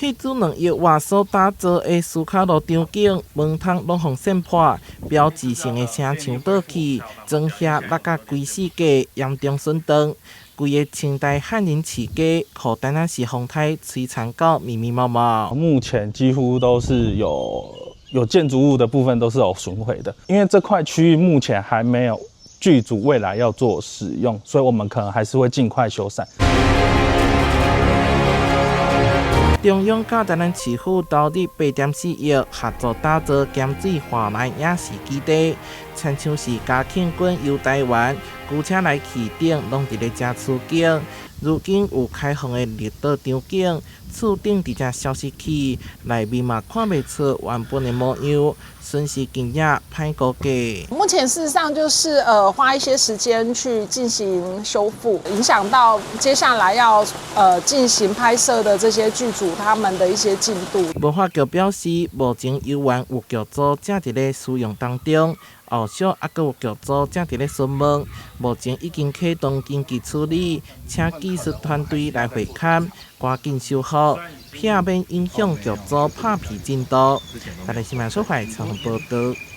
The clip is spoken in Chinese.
铁柱2叶瓦所打造的斯卡罗场景，门窗拢互闪破，标志性的城墙倒去，装遐落甲规四界，严重损伤。规个清代汉人市街，可单啊是风台摧残到密密麻麻。目前几乎都是有建筑物的部分都是有损毁的，因为这块区域目前还没有剧组未来要做使用，所以我们可能还是会尽快修缮。中央甲台南市府投入8.4亿合作打造咸水华南影视基地，亲像是嘉庆馆游台湾，姑且来起顶拢伫咧遮取景。如今有开放的绿岛场景，厝顶直接消失去，内面嘛看袂出原本的模样，损失金额歹估计。目前事实上就是花一些时间去进行修复，影响到接下来要进行拍摄的这些剧组他们的一些进度。文化局表示，目前游园有剧组正伫咧使用当中。后续还阁有剧组正伫咧询问，目前已经启动紧急处理，请技术团队来会勘，赶紧修复，避免影响剧组拍片进度。台南新闻所在采访报道。